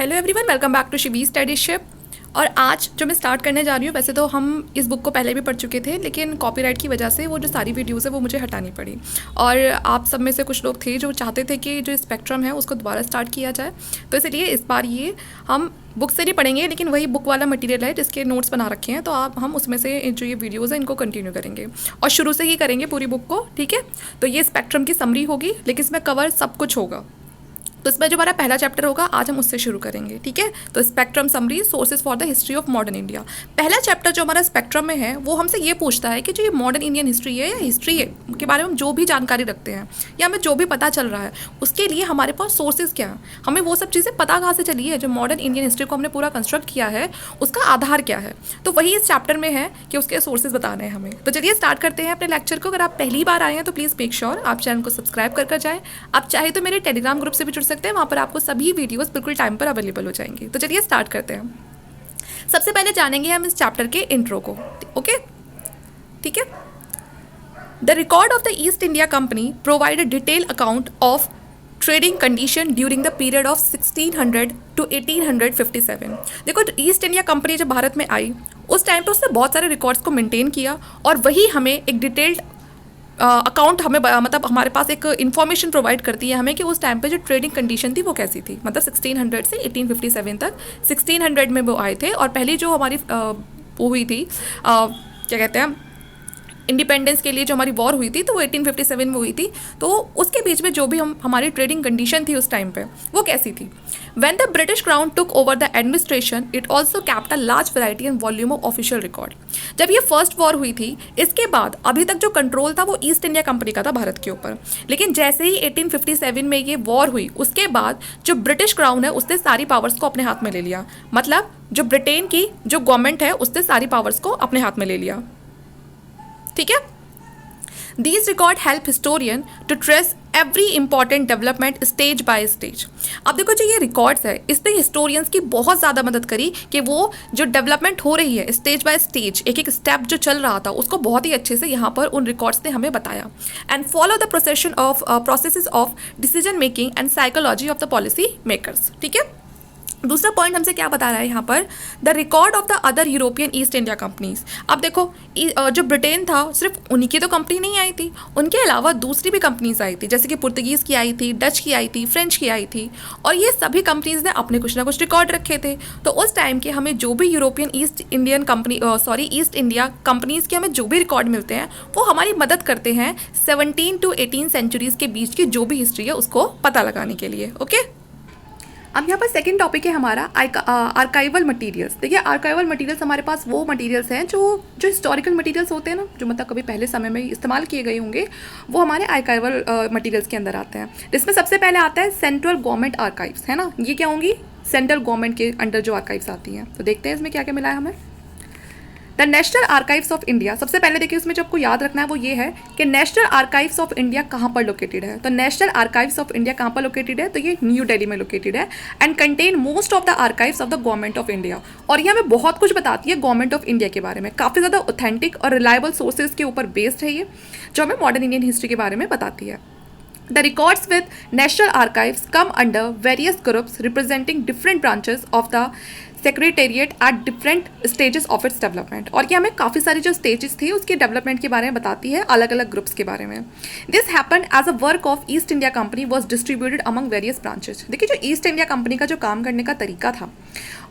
Hello everyone, welcome back to Shivi studyship. और आज जो मैं स्टार्ट करने जा रही हूँ, वैसे तो हम इस बुक को पहले भी पढ़ चुके थे, लेकिन कॉपीराइट की वजह से वो जो सारी वीडियोस है वो मुझे हटानी पड़ी। और आप सब में से कुछ लोग थे जो चाहते थे कि जो स्पेक्ट्रम है उसको दोबारा स्टार्ट किया जाए, तो इसलिए इस बार ये हम बुक से नहीं पढ़ेंगे, लेकिन वही बुक वाला मटेरियल है जिसके नोट्स बना रखे हैं, तो हम उसमें से जो ये वीडियोज़ हैं इनको कंटिन्यू करेंगे और शुरू से ही करेंगे पूरी बुक को। ठीक है, तो ये स्पेक्ट्रम की समरी होगी, लेकिन इसमें कवर सब कुछ होगा। तो इसमें जो हमारा पहला चैप्टर होगा आज हम उससे शुरू करेंगे। ठीक है, तो spectrum summary sources for the history of modern India. पहला चैप्टर जो हमारा स्पेक्ट्रम में है वो हमसे ये पूछता है कि जो ये मॉडर्न इंडियन हिस्ट्री है या हिस्ट्री है के बारे में हम जो भी जानकारी रखते हैं या हमें जो भी पता चल रहा है उसके लिए हमारे पास सोर्सेज क्या हैं, हमें वो सब चीज़ें पता कहाँ से चली है। जो मॉडर्न इंडियन हिस्ट्री को हमने पूरा कंस्ट्रक्ट किया है उसका आधार क्या है, तो वही इस चैप्टर में है कि उसके सोर्सेज बताने हैं हमें। तो चलिए स्टार्ट करते हैं अपने लेक्चर को। अगर आप पहली बार आए हैं तो प्लीज़ मेक श्योर आप चैनल को सब्सक्राइब कर जाएँ। आप चाहे तो मेरे टेलीग्राम ग्रुप से भी जुड़ सकते हैं, वहाँ पर आपको सभी वीडियोस बिल्कुल टाइम पर अवेलेबल हो जाएंगी। तो चलिए स्टार्ट करते हैं। सबसे पहले जानेंगे हम इस चैप्टर के इंट्रो को। ओके, ठीक है। The record of the East India Company provide a detail account of trading condition during the period of 1600 to 1857। देखो, ईस्ट इंडिया कंपनी जब भारत में आई उस टाइम पर उसने बहुत सारे रिकॉर्ड्स को मेंटेन किया और वही हमें एक डिटेल्ड अकाउंट हमें मतलब हमारे पास एक इन्फॉर्मेशन प्रोवाइड करती है हमें कि उस टाइम पे जो ट्रेडिंग कंडीशन थी वो कैसी थी। मतलब 1600 से 1857 तक, 1600 में वो आए थे और पहली जो हमारी वो हुई थी क्या कहते हैं इंडिपेंडेंस के लिए जो हमारी वॉर हुई थी तो वो 1857 में हुई थी। तो उसके बीच में जो भी हमारी ट्रेडिंग कंडीशन थी उस टाइम पे वो कैसी थी। When the British Crown took over the administration, it also kept a large variety and volume of official record. जब ये फर्स्ट वॉर हुई थी इसके बाद अभी तक जो कंट्रोल था वो ईस्ट इंडिया कंपनी का था भारत के ऊपर, लेकिन जैसे ही 1857 में ये वॉर हुई उसके बाद जो ब्रिटिश क्राउन है उसने सारी पावर्स को अपने हाथ में ले लिया। मतलब जो ब्रिटेन की जो गवर्नमेंट है उसने सारी पावर्स को अपने हाथ में ले लिया। ठीक है, These record help historian to trace every important development stage by stage. अब देखो, जो ये रिकॉर्ड्स है इसने हिस्टोरियंस की बहुत ज़्यादा मदद करी कि वो जो डेवलपमेंट हो रही है स्टेज बाय स्टेज, एक एक स्टेप जो चल रहा था उसको बहुत ही अच्छे से यहाँ पर उन रिकॉर्ड्स ने हमें बताया। And follow the processes of decision making and psychology of the policy makers. ठीक है, दूसरा पॉइंट हमसे क्या बता रहा है यहाँ पर, the record of the other European east India companies. अब देखो, जो ब्रिटेन था सिर्फ उन्हीं की तो कंपनी नहीं आई थी, उनके अलावा दूसरी भी कंपनीज आई थी, जैसे कि पुर्तगीज़ की आई थी, डच की आई थी, फ्रेंच की आई थी, और ये सभी कंपनीज ने अपने कुछ ना कुछ रिकॉर्ड रखे थे। तो उस टाइम के हमें जो भी यूरोपियन ईस्ट इंडिया कंपनीज के हमें जो भी रिकॉर्ड मिलते हैं वो हमारी मदद करते हैं 17 to 18 सेंचुरीज़ के बीच की जो भी हिस्ट्री है उसको पता लगाने के लिए। ओके, अब यहाँ पर सेकंड टॉपिक है हमारा आर्काइवल मटेरियल्स। देखिए, आर्काइवल मटेरियल्स हमारे पास वो मटेरियल्स हैं जो हिस्टोरिकल मटेरियल्स होते हैं ना, जो मतलब कभी पहले समय में इस्तेमाल किए गए होंगे, वो हमारे आर्काइवल मटेरियल्स के अंदर आते हैं। जिसमें सबसे पहले आता है सेंट्रल गवर्नमेंट आर्काइव्स, है ना। ये क्या होंगी, सेंट्रल गवर्नमेंट के अंडर जो आर्काइव्स आती हैं। तो देखते हैं इसमें क्या क्या मिला है हमें। The national archives of India, सबसे पहले देखिए उसमें जो आपको याद रखना है वो ये है कि नेशनल आर्काइव्स ऑफ इंडिया कहाँ पर लोकेटेड है। तो नेशनल आर्काइव्स ऑफ इंडिया कहाँ पर लोकेटेड है, तो ये न्यू दिल्ली में लोकेटेड है। And contain most of the archives of the government of India. और ये हमें बहुत कुछ बताती है गवर्नमेंट ऑफ इंडिया के बारे में, काफ़ी ज़्यादा ऑथेंटिक और रिलायबल सोर्सेज के ऊपर बेस्ड है ये, जो हमें मॉडर्न इंडियन हिस्ट्री के बारे में बताती है। The records with National Archives come under various groups representing different branches of the secretariat at different stages of its development. और ये हमें काफ़ी सारी जो स्टेजेस थी उसके डेवलपमेंट के बारे में बताती है, अलग अलग ग्रुप्स के बारे में। This happen as a work of East India Company was distributed among various branches. देखिए, जो ईस्ट इंडिया कंपनी का जो काम करने का तरीका था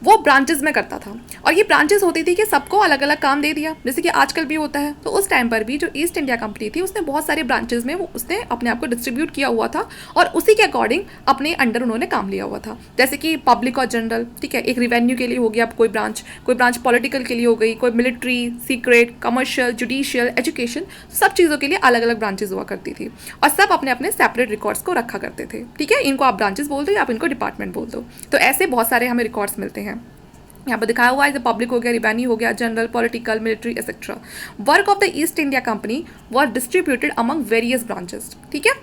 वो ब्रांचेज में करता था, और ये ब्रांचेज होती थी कि सबको अलग अलग काम दे दिया, जैसे कि आजकल भी होता है। तो उस टाइम पर भी जो ईस्ट इंडिया कंपनी थी उसने बहुत सारे ब्रांचेज में उसने अपने आप को डिस्ट्रीब्यूट किया हुआ था और उसी के अकॉर्डिंग अपने अंडर उन्होंने काम लिया हुआ था। जैसे कि पब्लिक और जनरल, ठीक है, एक रिवेन्यू के लिए हो गया कोई ब्रांच पॉलिटिकल के लिए हो गई, कोई military, secret, commercial, judicial, education, सब चीज़ों के लिए अलग अलग ब्रांचेज हुआ करती थी और सब अपने अपने सेपरेट रिकॉर्ड्स को रखा करते थे। ठीक है, इनको आप ब्रांचेस बोल दो या आप इनको डिपार्टमेंट बोल दो। तो ऐसे बहुत सारे हमें रिकॉर्ड्स मिलते हैं। यहाँ पर दिखाया हुआ है, पब्लिक हो गया, रिवेन्यू हो गया, general, political, military etcetera. Work of the East India Company was distributed among various branches. ठीक है,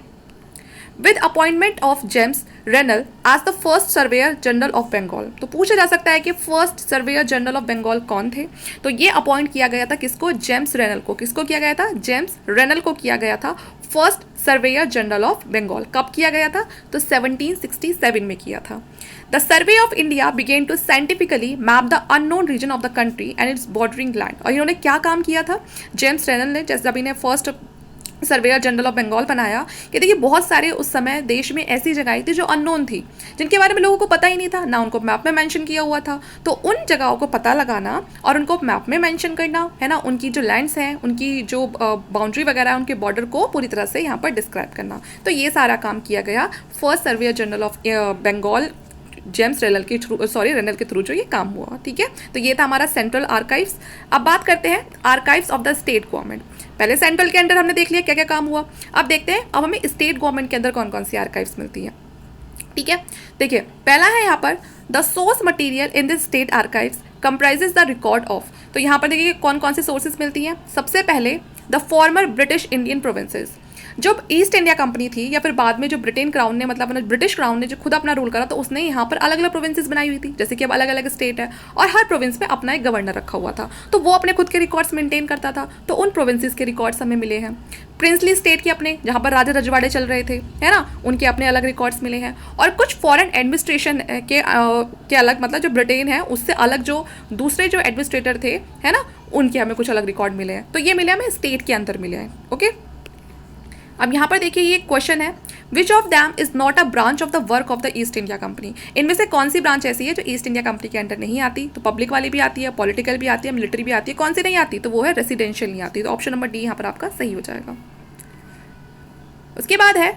with appointment of James Rennell as the first surveyor general of Bengal. तो पूछा जा सकता है कि first surveyor general of Bengal कौन थे? तो ये अपॉइंट किया गया था किसको? जेम्स रेनल को। किसको किया गया था? जेम्स रेनल को किया गया था first surveyor general of Bengal. कब किया गया था? तो 1767 में किया था। The survey of India begin to scientifically map the unknown region of the country and its bordering land. और इन्होंने क्या काम किया था जेम्स रेनल ने, जैसे जब इन्हें first surveyor general of Bengal बनाया, कि देखिए बहुत सारे उस समय देश में ऐसी जगहें थी जो अननोन थी, जिनके बारे में लोगों को पता ही नहीं था, ना उनको मैप में मेंशन किया हुआ था। तो उन जगहों को पता लगाना और उनको मैप में मेंशन करना, है ना, उनकी जो लैंड्स हैं, उनकी जो बाउंड्री वगैरह है, उनके बॉर्डर को पूरी तरह से यहाँ पर डिस्क्राइब करना। तो ये सारा काम किया गया first surveyor general of Bengal James Rennell के थ्रू, रेनल के थ्रू जो ये काम हुआ। ठीक है, तो ये था हमारा सेंट्रल आर्काइव्स। अब बात करते हैं archives of the state government. पहले सेंट्रल के अंदर हमने देख लिया क्या क्या काम हुआ। अब देखते हैं अब हमें स्टेट गवर्नमेंट के अंदर कौन कौन सी आर्काइव्स मिलती हैं। ठीक है, देखिए पहला है यहाँ पर the source material in this state archives comprises the record of. तो यहाँ पर देखिए कौन कौन से सोर्सेज मिलती हैं। सबसे पहले the former British Indian provinces. जब ईस्ट इंडिया कंपनी थी या फिर बाद में जो ब्रिटेन क्राउन ने, मतलब ब्रिटिश क्राउन ने जो खुद अपना रूल करा, तो उसने यहाँ पर अलग अलग प्रोविंसेस बनाई हुई थी, जैसे कि अब अलग अलग स्टेट है और हर प्रोविंस में अपना एक गवर्नर रखा हुआ था, तो वो अपने खुद के रिकॉर्ड्स मेंटेन करता था। तो उन प्रोविंसेस के रिकॉर्ड्स हमें मिले हैं। प्रिंसली स्टेट के अपने, जहाँ पर राजा रजवाड़े चल रहे थे, है ना, उनके अपने अलग रिकॉर्ड्स मिले हैं। और कुछ फॉरेन एडमिनिस्ट्रेशन के अलग, मतलब जो ब्रिटेन है उससे अलग जो दूसरे जो एडमिनिस्ट्रेटर थे, है ना, उनके हमें कुछ अलग रिकॉर्ड मिले हैं। तो ये मिले हमें स्टेट के अंदर मिले हैं। ओके, अब यहाँ पर देखिए ये क्वेश्चन है, which of them is not a branch of the work of the East India company. इनमें से कौन सी ब्रांच ऐसी है जो ईस्ट इंडिया कंपनी के अंडर नहीं आती? तो पब्लिक वाली भी आती है, पॉलिटिकल भी आती है, मिलिट्री भी आती है। कौन सी नहीं आती? तो वो है रेसिडेंशियल नहीं आती। तो ऑप्शन नंबर डी यहाँ पर आपका सही हो जाएगा। उसके बाद है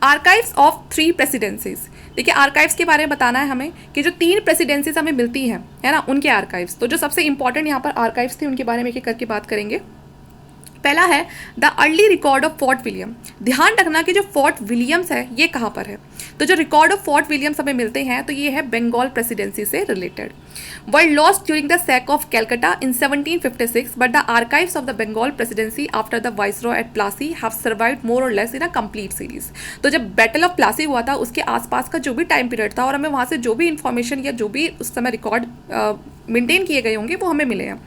आर्काइव्स ऑफ 3 प्रेसिडेंसीज। देखिए आर्काइव्स के बारे में बताना है हमें कि जो 3 प्रेसिडेंसीज हमें मिलती हैं, है ना, उनके आर्काइव्स। तो जो सबसे इंपॉर्टेंट यहाँ पर आर्काइव्स थे उनके बारे में एक एक करके बात करेंगे। पहला है the early record of fort William. ध्यान रखना कि जो फोर्ट विलियम्स है ये कहाँ पर है। तो जो रिकॉर्ड ऑफ फोर्ट विलियम्स हमें मिलते हैं तो ये है बंगाल प्रेसिडेंसी से related. Were lost during the sack of Calcutta in 1756 but the archives of the Bengal presidency after the viceroy at Plassey have survived more or less in a complete series. तो जब battle of Plassey हुआ था उसके आसपास का जो भी टाइम पीरियड था और हमें वहाँ से जो भी इंफॉर्मेशन या जो भी उस समय रिकॉर्ड मेंटेन किए गए होंगे वो हमें मिले हैं,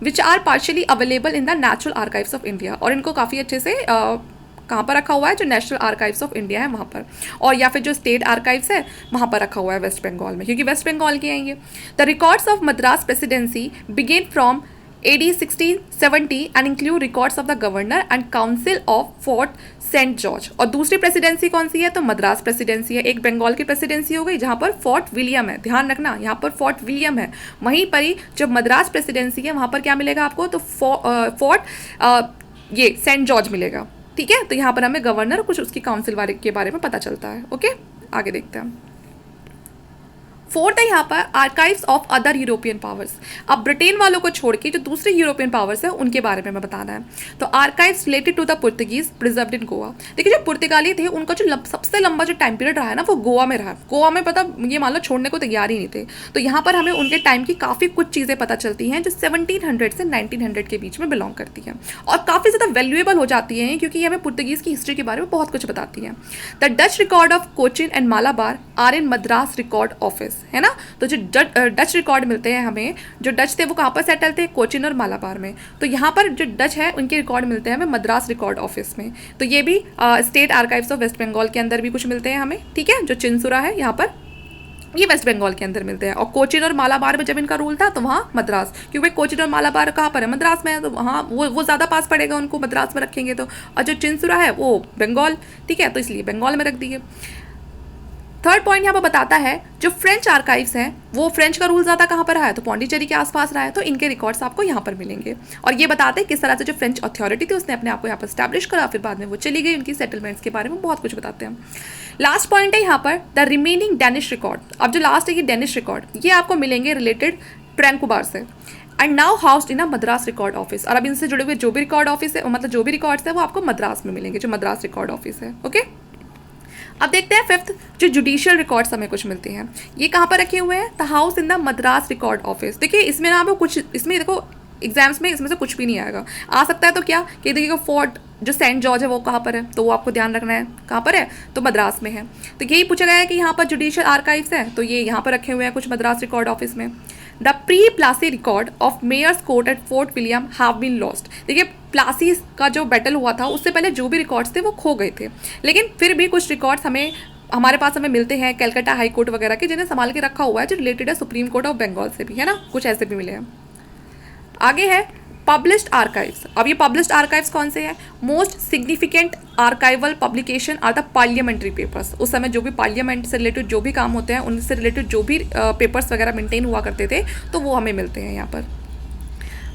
which are partially available in the natural archives of India. और इनको काफ़ी अच्छे से कहाँ पर रखा हुआ है? जो नेशनल आर्काइव्स ऑफ इंडिया है वहाँ पर, और या फिर जो स्टेट आर्काइव्स है वहाँ पर रखा हुआ है वेस्ट बंगाल में, क्योंकि वेस्ट बंगाल के आएंगे। The records of Madras presidency begin from AD 1670 and include records of the governor and council of Fort Saint George. और दूसरी प्रेसिडेंसी कौन सी है? तो मद्रास प्रेसिडेंसी है। एक बंगाल की प्रेसिडेंसी हो गई जहाँ पर फोर्ट विलियम है, ध्यान रखना यहाँ पर फोर्ट विलियम है। वहीं पर ही जब मद्रास प्रेसिडेंसी है वहाँ पर क्या मिलेगा आपको? तो फोर्ट ये सेंट जॉर्ज मिलेगा। ठीक है, तो यहाँ पर हमें गवर्नर कुछ उसकी काउंसिल वाले के बारे में पता चलता है। ओके, आगे देखते हैं। फोर्थ है यहाँ पर archives of other European powers. अब ब्रिटेन वालों को छोड़ के जो दूसरे यूरोपियन पावर्स हैं उनके बारे में बताना है। तो archives related to the Portuguese preserved in Goa. देखिए जो पुर्तगाली थे उनका जो सबसे लंबा जो टाइम पीरियड रहा है ना वो गोवा में रहा। गोवा में पता ये मान लो छोड़ने को तैयार ही नहीं थे। तो यहाँ पर हमें उनके टाइम की काफ़ी कुछ चीज़ें पता चलती हैं जो 1700 से 1900 के बीच में बिलोंग करती हैं और काफ़ी ज़्यादा वैल्यूएबल हो जाती हैं क्योंकि ये हमें पुर्तगीज़ की हिस्ट्री के बारे में बहुत कुछ बताती हैं। The Dutch record of Cochin and Malabar are in Madras record office, है ना। तो जो डच रिकॉर्ड मिलते हैं हमें, जो डच थे वो कहाँ पर सेटल थे? कोचिन और मालाबार में। तो यहाँ पर जो डच है उनके रिकॉर्ड मिलते हैं हमें मद्रास रिकॉर्ड ऑफिस में। तो ये भी state archives of West Bengal के अंदर भी कुछ मिलते हैं हमें। ठीक है, जो चिंसुरा है यहाँ पर ये वेस्ट बंगाल के अंदर मिलते हैं। और कोचिन और मालाबार में जब इनका रूल था तो वहाँ मद्रास, क्योंकि कोचिन और मालाबार कहाँ पर है? मद्रास में है, तो वहाँ वो ज़्यादा पास पड़ेगा उनको, मद्रास में रखेंगे तो। और जो चिंसुरा है वो बंगाल, ठीक है, तो इसलिए बंगाल में रख दिए। थर्ड पॉइंट यहाँ पर बताता है जो फ्रेंच आर्काइव्स हैं वो फ्रेंच का रूल ज़्यादा कहाँ पर रहा है? तो पौंडीचेरी के आसपास रहा है, तो इनके रिकॉर्ड्स आपको यहाँ पर मिलेंगे। और ये बताते हैं किस तरह से जो फ्रेंच अथॉरिटी थी उसने अपने आप को यहाँ पर स्टैब्लिश करा, फिर बाद में वो चली गई, उनकी सेटलमेंट्स के बारे में बहुत कुछ बताते हैं। लास्ट पॉइंट है यहाँ पर द रिमेनिंग डेनिश रिकॉर्ड। अब जो लास्ट है ये डेनिश रिकॉर्ड, ये आपको मिलेंगे रिलेटेड ट्रैंकुबार से and now housed in a Madras record office. और अब इनसे जुड़े हुए जो भी रिकॉर्ड ऑफिस है, मतलब जो भी रिकॉर्ड्स है वो आपको मद्रास में मिलेंगे, जो मद्रास रिकॉर्ड ऑफिस है। ओके, अब देखते हैं फिफ्थ, जो जुडिशियल रिकॉर्ड्स हमें कुछ मिलते हैं, ये कहाँ पर रखे हुए हैं? The house in the Madras record office. देखिए इसमें ना आपको कुछ, इसमें देखो एग्जाम्स में इसमें से कुछ भी नहीं आएगा। आ सकता है तो क्या कि देखिएगा फोर्ट जो सेंट जॉर्ज है वो कहाँ पर है, तो वो आपको ध्यान रखना है कहाँ पर है, तो मद्रास में है। तो यही पूछा गया है कि यहाँ पर जुडिशियल आर्काइव्स है, तो ये यहाँ पर रखे हुए हैं कुछ मद्रास रिकॉर्ड ऑफिस में। The pre Plassey record of mayor's court at Fort William have been lost. देखिए प्लासी का जो बैटल हुआ था उससे पहले जो भी रिकॉर्ड्स थे वो खो गए थे, लेकिन फिर भी कुछ रिकॉर्ड्स हमारे पास हमें मिलते हैं कलकत्ता हाई कोर्ट वगैरह के, जिन्हें संभाल के रखा हुआ है, जो रिलेटेड है सुप्रीम कोर्ट ऑफ बंगाल से भी, है ना, कुछ ऐसे भी मिले हैं। आगे है पब्लिश्ड आर्काइव्स। अब ये पब्लिश्ड आर्काइव्स कौन से हैं? Most significant archival publication are the parliamentary papers. उस समय जो भी पार्लियामेंट से रिलेटेड जो भी काम होते हैं, उनसे रिलेटेड जो भी पेपर्स वगैरह मेंटेन हुआ करते थे, तो वो हमें मिलते हैं यहाँ पर।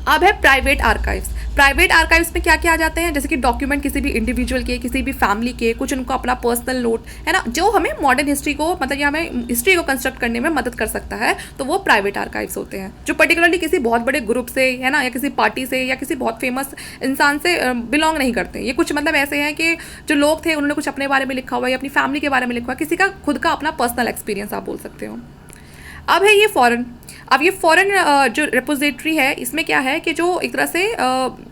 अब है प्राइवेट आर्काइव्स। प्राइवेट आर्काइव्स में क्या क्या आ जाते हैं, जैसे कि डॉक्यूमेंट किसी भी इंडिविजुअल के, किसी भी फैमिली के, कुछ उनको अपना पर्सनल नोट, है ना, जो हमें मॉडर्न हिस्ट्री को, मतलब ये हमें हिस्ट्री को कंस्ट्रक्ट करने में मदद कर सकता है, तो वो प्राइवेट आर्काइव्स होते हैं, जो पर्टिकुलरली किसी बहुत बड़े ग्रुप से, है ना, या किसी पार्टी से या किसी बहुत फेमस इंसान से बिलोंग नहीं करते। ये कुछ मतलब ऐसे हैं कि जो लोग थे उन्होंने कुछ अपने बारे में लिखा हुआ है या अपनी फैमिली के बारे में लिखा हुआ है, किसी का खुद का अपना पर्सनल एक्सपीरियंस आप बोल सकते हो। अब है ये फॉरेन। अब ये फॉरेन जो रिपोजिटरी है, इसमें क्या है कि जो एक तरह से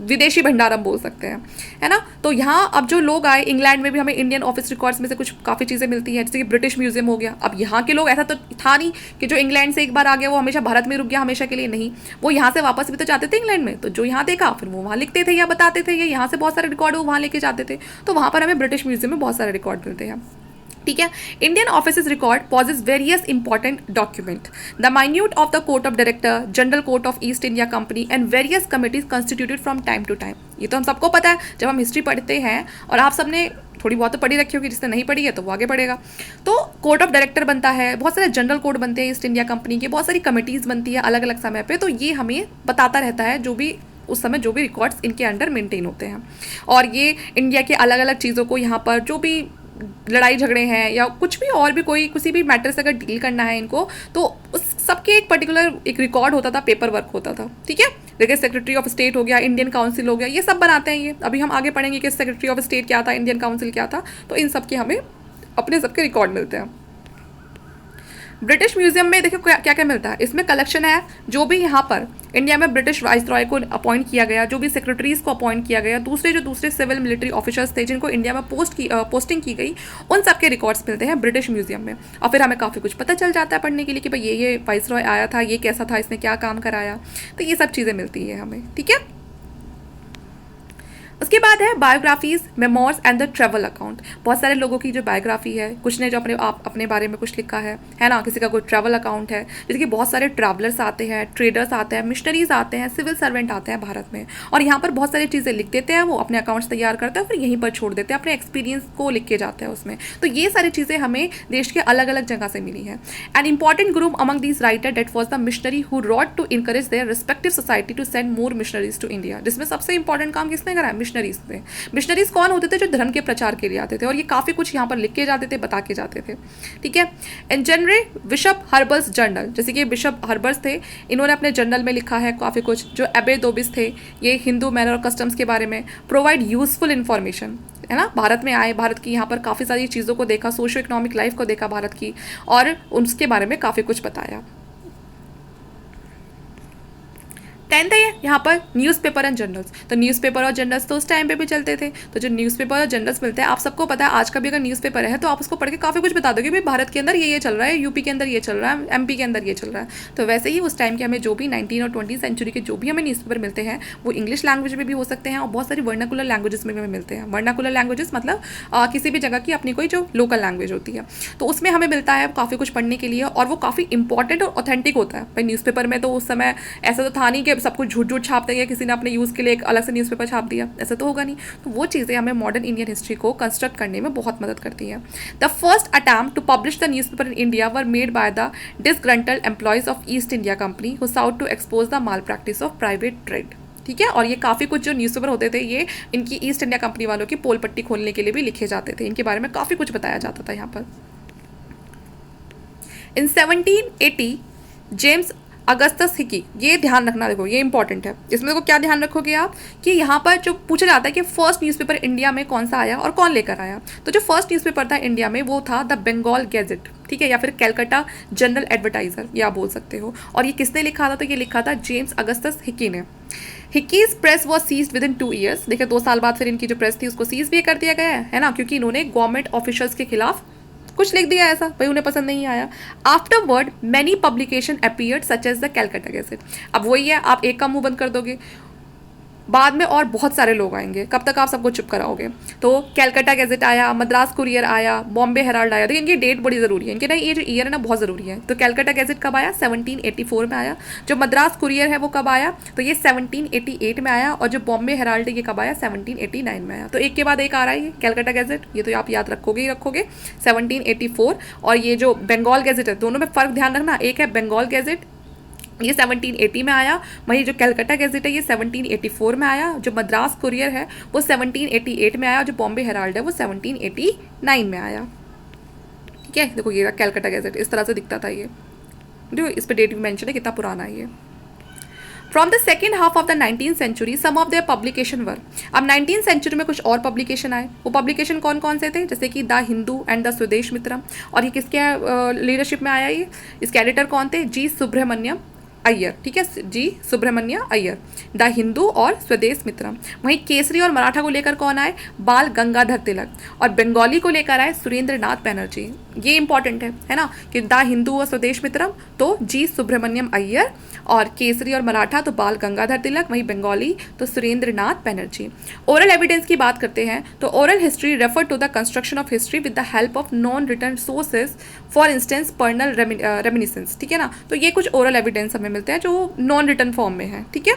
विदेशी भंडार हम बोल सकते हैं, है ना। तो यहाँ अब जो लोग आए, इंग्लैंड में भी हमें इंडियन ऑफिस रिकॉर्ड्स में से कुछ काफ़ी चीज़ें मिलती हैं, जैसे कि ब्रिटिश म्यूजियम हो गया। अब यहाँ के लोग, ऐसा तो था नहीं कि जो इंग्लैंड से एक बार आ गया वो हमेशा भारत में रुक गया हमेशा के लिए, नहीं, वो यहाँ से वापस भी तो जाते थे इंग्लैंड में, तो जो यहाँ देखा फिर वो वहाँ लिखते थे या बताते थे, या यहाँ से बहुत सारे रिकॉर्ड वो वहाँ लेके जाते थे, तो वहाँ पर हमें ब्रिटिश म्यूजियम में बहुत सारे रिकॉर्ड मिलते हैं। ठीक है। Indian office record possess various important document, the minute of the court of director, general court of East India Company and various committees constituted from time to time. ये तो हम सबको पता है जब हम हिस्ट्री पढ़ते हैं, और आप सबने थोड़ी बहुत तो पढ़ी रखी होगी, जिसने नहीं पढ़ी है तो वो आगे पढ़ेगा। तो कोर्ट ऑफ डायरेक्टर बनता है, बहुत सारे जनरल कोर्ट बनते हैं ईस्ट इंडिया कंपनी के, बहुत सारी कमिटीज़ बनती है अलग अलग समय पे, तो ये हमें बताता रहता है जो भी उस समय जो भी रिकॉर्ड्स इनके अंडर मेंटेन होते हैं। और ये इंडिया के अलग अलग चीज़ों को, यहाँ पर जो भी लड़ाई झगड़े हैं या कुछ भी और भी कोई किसी भी मैटर से अगर डील करना है इनको, तो उस सबके एक पर्टिकुलर एक रिकॉर्ड होता था, पेपर वर्क होता था। ठीक है। देखिए सेक्रेटरी ऑफ स्टेट हो गया, इंडियन काउंसिल हो गया, ये सब बनाते हैं ये। अभी हम आगे पढ़ेंगे कि सेक्रेटरी ऑफ स्टेट क्या था, इंडियन काउंसिल क्या था, तो इन सब के हमें अपने सबके रिकॉर्ड मिलते हैं। ब्रिटिश म्यूजियम में देखो क्या क्या मिलता है, इसमें कलेक्शन है जो भी यहाँ पर इंडिया में ब्रिटिश वाइसरॉय को अपॉइंट किया गया, जो भी सेक्रेटरीज को अपॉइंट किया गया, दूसरे सिविल मिलिट्री ऑफिसर्स थे जिनको इंडिया में पोस्टिंग की गई, उन सब के रिकॉर्ड्स मिलते हैं ब्रिटिश म्यूजियम में। और फिर हमें काफ़ी कुछ पता चल जाता है पढ़ने के लिए कि भाई ये वाइसरॉय आया था, ये कैसा था, इसने क्या काम कराया, तो ये सब चीज़ें मिलती है हमें। ठीक है। उसके बाद है biographies, memoirs and the travel account. बहुत सारे लोगों की जो बायोग्राफी है, कुछ ने जो अपने बारे में कुछ लिखा है ना, किसी का कोई ट्रैवल अकाउंट है, जैसे कि बहुत सारे ट्रैवलर्स आते हैं, ट्रेडर्स आते हैं, मिशनरीज आते हैं, सिविल सर्वेंट आते हैं भारत में, और यहाँ पर बहुत सारी चीज़ें लिख देते हैं, वो अपने अकाउंट्स तैयार करते हैं, फिर यहीं पर छोड़ देते हैं, अपने एक्सपीरियंस को लिख के जाते हैं उसमें। तो ये सारी चीज़ें हमें देश के अलग अलग जगह से मिली है। An important group among these writer that was the missionary who wrote to encourage their respective society to send more missionaries to India. जिसमें सबसे इंपॉर्टेंट काम किसने करा है? मिशनरीज ने। मिशनरीज कौन होते थे? जो धर्म के प्रचार के लिए आते थे, और ये काफ़ी कुछ यहाँ पर लिख के जाते थे, बता के जाते थे। ठीक है। In general bishop herbals journal, जैसे कि बिशप हर्बल्स थे, इन्होंने अपने जर्नल में लिखा है काफ़ी कुछ। जो एबे दोबिस थे, ये हिंदू मैनर और कस्टम्स के बारे में प्रोवाइड यूजफुल इन्फॉर्मेशन, है ना। भारत में आए, भारत की यहाँ पर काफ़ी सारी चीज़ों को देखा, सोशो इकोनॉमिक लाइफ को देखा भारत की, और उसके बारे में काफ़ी कुछ बताया। 10th है यहाँ पर न्यूज़पेपर एंड जर्नल्स। तो न्यूज़पेपर और जर्नल्स तो उस टाइम पे भी चलते थे, तो जो न्यूज़पेपर और जर्नल्स मिलते हैं, आप सबको पता है आज का भी अगर न्यूज़पेपर है तो आप उसको पढ़ के काफ़ी कुछ बता दोगे, भाई भारत के अंदर ये चल रहा है, यूपी के अंदर ये चल रहा है, एमपी के अंदर ये चल रहा है। तो वैसे ही उस टाइम के हमें जो भी 19 और 20 सेंचुरी के जो भी हमें न्यूज़पेपर मिलते हैं, वो इंग्लिश लैंग्वेज में भी हो सकते हैं, और बहुत सारी वर्नाकुलर लैंग्वेजेस में भी हमें मिलते हैं। वर्नाकुलर लैंग्वेजेस मतलब किसी भी जगह की अपनी कोई जो लोकल लैंग्वेज होती है, तो उसमें हमें मिलता है काफ़ी कुछ पढ़ने के लिए, और वो काफ़ी इंपॉर्टेंट और ऑथेंटिक होता है। भाई न्यूज़पेपर में तो उस समय ऐसा तो था नहीं कि सब कुछ झूठ झूठ छापते हैं, किसी ने अपने यूज़ के लिए एक अलग से न्यूज़पेपर छाप दिया, ऐसा तो होगा नहीं। तो वो चीज़ें हमें मॉडर्न इंडियन हिस्ट्री को कंस्ट्रक्ट करने में बहुत मदद करती हैं। The first attempt to publish the newspaper in India were made by the disgruntled employees of East India Company who sought to expose the malpractice of private trade. ठीक है। और ये काफ़ी कुछ जो न्यूज़पेपर होते थे, ये इनकी ईस्ट इंडिया कंपनी वालों की पोल पट्टी खोलने के लिए भी लिखे जाते थे, इनके बारे में काफ़ी कुछ बताया जाता था यहाँ पर। इन 1780 जेम्स अगस्तस हिकी, ये ध्यान रखना, देखो ये इंपॉर्टेंट है। इसमें देखो क्या ध्यान रखोगे आप कि यहाँ पर जो पूछा जाता है कि फर्स्ट न्यूज़पेपर इंडिया में कौन सा आया और कौन लेकर आया, तो जो फर्स्ट न्यूज़पेपर था इंडिया में वो था द बंगाल गैजेट, ठीक है, या फिर कैलकाटा जनरल एडवर्टाइजर, ये आप बोल सकते हो। और ये किसने लिखा था, तो ये लिखा था जेम्स अगस्तस हिकी ने। Hicky's press was seized within 2 years, देखिए 2 साल बाद फिर इनकी जो प्रेस थी उसको सीज भी कर दिया गया है ना, क्योंकि इन्होंने गवर्नमेंट ऑफिशियल्स के खिलाफ कुछ लिख दिया ऐसा, भाई उन्हें पसंद नहीं आया। Afterward many publication appeared such as the Calcutta gazette. अब वही है, आप एक का मुंह बंद कर दोगे, बाद में और बहुत सारे लोग आएंगे, कब तक आप सबको चुप कराओगे। तो कैलकाटा गैजेट आया, मद्रास कुरियर आया, बॉम्बे हेराल्ड आया। देखिए इनकी डेट बड़ी ज़रूरी है, इनके ना ये जो ईयर है ना बहुत ज़रूरी है। तो कैलकाटा गैजेट कब आया, 1784 में आया। जो मद्रास कुरियर है वो कब आया, तो ये 1788 में आया। और जो बॉम्बे हेराल्ड है ये कब आया, 1789 में आया। तो एक के बाद एक आ रहा है ये कैलकाटा गैजेट, ये तो आप याद रखोगे ही रखोगे, 1784। और ये जो बंगाल गैजेट है, दोनों में फ़र्क ध्यान रखना, एक है बंगाल गैजेट, ये 1780 में आया, वहीं जो कैलकाटा गैजेट है ये 1784 में आया। जो मद्रास कुरियर है वो 1788 में आया, जो बॉम्बे हेराल्ड है वो 1789 में आया, ठीक है। देखो ये कैलकाटा गैजेट इस तरह से दिखता था ये, देखो इस पर डेट भी मेंशन है, कितना पुराना है ये। From the second half of the 19th century some of their publication were, अब 19th सेंचुरी में कुछ और पब्लिकेशन आए। वो पब्लिकेशन कौन कौन से थे, जैसे कि द हिंदू एंड द स्वदेश मित्रम। और ये किसके लीडरशिप में आया ये, इसके एडिटर कौन थे, जी सुब्रमण्यम अय्यर, ठीक है, जी सुब्रमण्य अय्यर। द हिंदू और स्वदेश मित्रम। वहीं केसरी और मराठा को लेकर कौन आए, बाल गंगाधर तिलक। और बंगाली को लेकर आए सुरेंद्र नाथ बैनर्जी। ये इंपॉर्टेंट है ना, कि द हिंदू और स्वदेश मित्रम तो जी सुब्रमण्यम अय्यर, और केसरी और मराठा तो बाल गंगाधर तिलक, वहीं बंगाली तो सुरेंद्र नाथ बैनर्जी। ओरल एविडेंस की बात करते हैं तो oral history refer to the construction of history with the help of non written sources, for instance personal reminiscence, ठीक है ना। तो ये कुछ ओरल एविडेंस हमें मिलते हैं जो नॉन रिटन फॉर्म में है, ठीक है।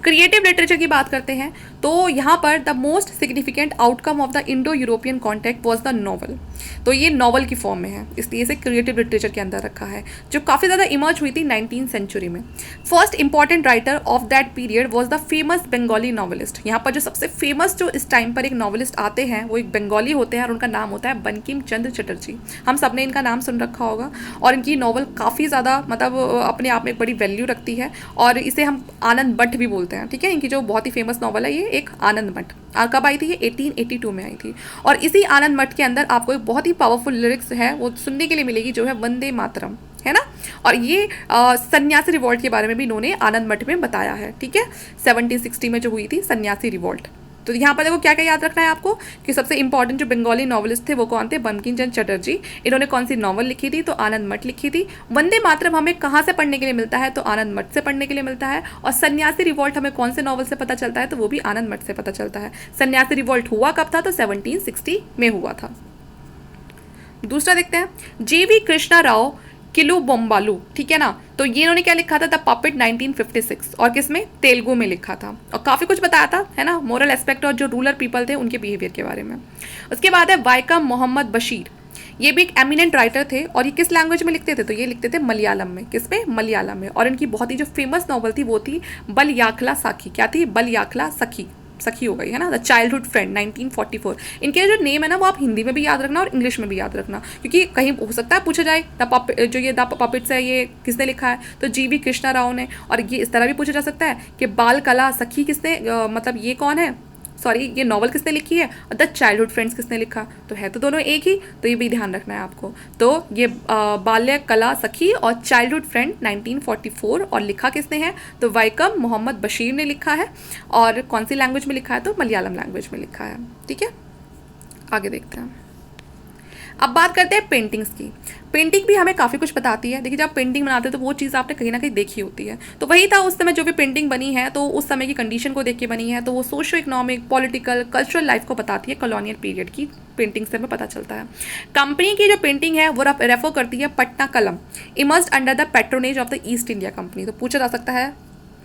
क्रिएटिव लिटरेचर की बात करते हैं तो यहाँ पर the most significant outcome of the Indo European contact was the novel. तो ये नॉवल की फॉर्म में है, इसलिए इसे क्रिएटिव लिटरेचर के अंदर रखा है, जो काफ़ी ज़्यादा इमर्ज हुई थी 19th सेंचुरी में। First important writer of that period was the famous Bengali novelist. यहाँ पर जो सबसे फेमस जो इस टाइम पर एक नॉवलिस्ट आते हैं वो एक बंगाली होते हैं, और उनका नाम होता है बंकिम चंद्र चटर्जी। हम सब ने इनका नाम सुन रखा होगा, और इनकी नॉवल काफ़ी ज़्यादा मतलब अपने आप में एक बड़ी वैल्यू रखती है, और इसे हम आनंद मठ भी बोलते हैं, ठीक है। इनकी जो बहुत ही फेमस नॉवल है ये एक आनंद मठ, कब आई थी, ये 1882 में आई थी। और इसी आनंद मठ के अंदर आपको एक बहुत ही पावरफुल लिरिक्स है वो सुनने के लिए मिलेगी, जो है वंदे मातरम, है ना। और ये सन्यासी रिवॉल्ट के बारे में भी इन्होंने आनंद मठ में बताया है, ठीक है, 1760 में जो हुई थी सन्यासी रिवॉल्ट। तो यहाँ पर देखो क्या क्या याद रखना है आपको, कि सबसे इंपॉर्टेंट जो बंगाली नॉवलिस्ट थे वो कौन थे, बंकिम चंद्र चटर्जी। इन्होंने कौन सी नॉवल लिखी थी, तो आनंद मठ लिखी थी। वंदे मातरम हमें कहाँ से पढ़ने के लिए मिलता है, तो आनंद मठ से पढ़ने के लिए मिलता है। और सन्यासी रिवॉल्ट हमें कौन से नॉवल से पता चलता है, तो वो भी आनंद मठ से पता चलता है। सन्यासी रिवॉल्ट हुआ कब था, तो 1760 में हुआ था। दूसरा देखते हैं, JV कृष्णा राव किलू बोम्बालू, ठीक है ना। तो ये इन्होंने क्या लिखा था, द पपेट 1956, और किसमें, तेलुगु में लिखा था, और काफ़ी कुछ बताया था, है ना, मोरल एस्पेक्ट और जो रूलर पीपल थे उनके बिहेवियर के बारे में। उसके बाद है वाइकम मोहम्मद बशीर, ये भी एक एमिनेंट राइटर थे, और ये किस लैंग्वेज में लिखते थे, तो ये लिखते थे मलयालम में। किस में, मलयालम में। और इनकी बहुत ही जो फेमस नॉवल थी वो थी बलयाखला साखी। क्या थी, बलयाखला सखी, सखी हो गई है ना, द चाइल्डहुड फ्रेंड 1944। इनके जो नेम है ना वो आप हिंदी में भी याद रखना और इंग्लिश में भी याद रखना, क्योंकि कहीं हो सकता है पूछा जाए जो ये द पपेट्स है ये किसने लिखा है, तो JV कृष्णा राव ने। और ये इस तरह भी पूछा जा सकता है कि बाल कला सखी किसने मतलब ये कौन है, सॉरी ये नॉवल किसने लिखी है, और द चाइल्डहुड फ्रेंड्स किसने लिखा, तो है तो दोनों एक ही, तो ये भी ध्यान रखना है आपको। तो ये बाल्य कला सखी और चाइल्डहुड फ्रेंड 1944, और लिखा किसने है, तो वाइकम मोहम्मद बशीर ने लिखा है। और कौन सी लैंग्वेज में लिखा है, तो मलयालम लैंग्वेज में लिखा है, ठीक है। आगे देखते हैं, अब बात करते हैं पेंटिंग्स की। पेंटिंग भी हमें काफ़ी कुछ बताती है। देखिए जब पेंटिंग बनाते हैं तो वो चीज़ आपने कहीं ना कहीं देखी होती है, तो वही था उस समय जो भी पेंटिंग बनी है तो उस समय की कंडीशन को देख के बनी है, तो वो socio economic, political, cultural life को बताती है। कॉलोनियल पीरियड की पेंटिंग से हमें पता चलता है। कंपनी की जो पेंटिंग है वो रेफर करती है पटना कलम, immersed under the patronage of the East India company. तो पूछा जा सकता है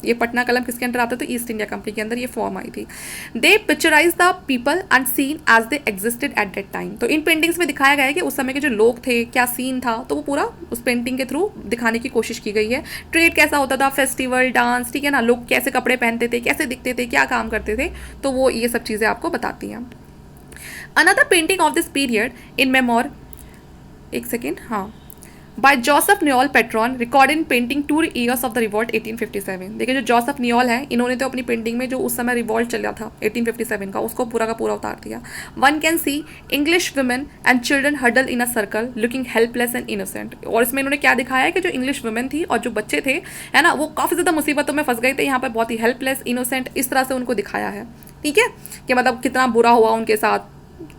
ये पटना कलम किसके अंदर आता है, तो ईस्ट इंडिया कंपनी के अंदर ये फॉर्म आई थी। They picturise the people and scene as they existed at that time. तो इन पेंटिंग्स में दिखाया गया है कि उस समय के जो लोग थे, क्या सीन था, तो वो पूरा उस पेंटिंग के थ्रू दिखाने की कोशिश की गई है। ट्रेड कैसा होता था, फेस्टिवल, डांस, ठीक है ना, लोग कैसे कपड़े पहनते थे, कैसे दिखते थे, क्या काम करते थे, तो वो ये सब चीज़ें आपको बताती हैं। Another painting of this period in memoriam, एक सेकेंड, हाँ, by Joseph Noel Paton record in painting 2 years of the revolt 1857। देखिए जो जोसेफ नियोल है, इन्होंने तो अपनी पेंटिंग में जो उस समय रिवॉल्ट चला था 1857 का, उसको पूरा का पूरा उतार दिया। One can see English women and children huddle in a circle looking helpless and innocent. और इसमें इन्होंने क्या दिखाया है कि जो इंग्लिश वुमेन थी और जो बच्चे थे, है ना, वो काफ़ी ज़्यादा मुसीबतों में फंस गए थे यहाँ पर, बहुत ही हेल्पलेस, इनोसेंट, इस तरह से उनको दिखाया है। ठीक है, कि मतलब कितना बुरा हुआ उनके साथ,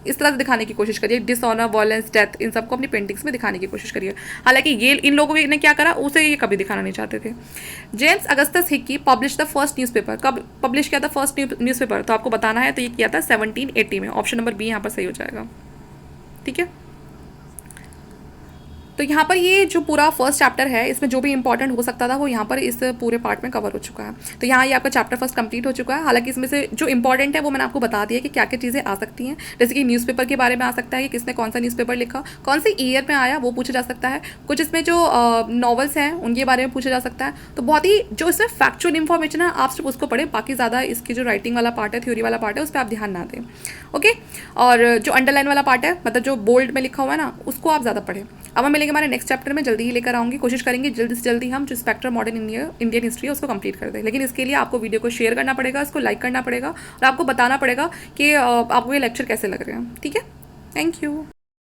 इस तरह से दिखाने की कोशिश करिए। डिसऑनर, वायलेंस, डेथ, इन सबको अपनी पेंटिंग्स में दिखाने की कोशिश करिए। हालांकि ये इन लोगों ने क्या करा, उसे ये कभी दिखाना नहीं चाहते थे। James Augustus Hickey publish the first newspaper. कब पब्लिश किया था फर्स्ट न्यूज़पेपर, तो आपको बताना है, तो ये किया था 1780 में। ऑप्शन नंबर बी यहाँ पर सही हो जाएगा। ठीक है, तो यहाँ पर ये जो पूरा फर्स्ट चैप्टर है, इसमें जो भी इंपॉर्टेंट हो सकता था वो यहाँ पर इस पूरे पार्ट में कवर हो चुका है। तो यहाँ ये आपका चैप्टर फर्स्ट कंप्लीट हो चुका है। हालांकि इसमें से जो इंपॉर्टेंट है वो मैंने आपको बता दिया कि क्या क्या चीज़ें आ सकती हैं। जैसे कि न्यूज़पेपर के बारे में आ सकता है कि किसने कौन सा न्यूज़पेपर लिखा, कौन से ईयर में आया, वो पूछा जा सकता है। कुछ इसमें जो नॉवल्स हैं उनके बारे में पूछा जा सकता है। तो बहुत ही जो इसमें फैक्चुअल इन्फॉर्मेशन है, आप सिर्फ उसको पढ़ें, बाकी ज़्यादा इसकी जो राइटिंग वाला पार्ट है, थ्योरी वाला पार्ट है, उस पर आप ध्यान ना दें। ओके, और जो अंडरलाइन वाला पार्ट है, मतलब जो बोल्ड में लिखा हुआ है ना, उसको आप ज़्यादा पढ़ें। अब हम मिलेंगे हमारे नेक्स्ट चैप्टर में, जल्दी ही लेकर आऊँगी। कोशिश करेंगे जल्दी से जल्दी हम जो स्पेक्ट्रम मॉडर्न इंडियन हिस्ट्री है उसको कंप्लीट कर दें। लेकिन इसके लिए आपको वीडियो को शेयर करना पड़ेगा, इसको लाइक करना पड़ेगा और आपको बताना पड़ेगा कि आपको ये लेक्चर कैसे लग रहे हैं। ठीक है, थैंक यू।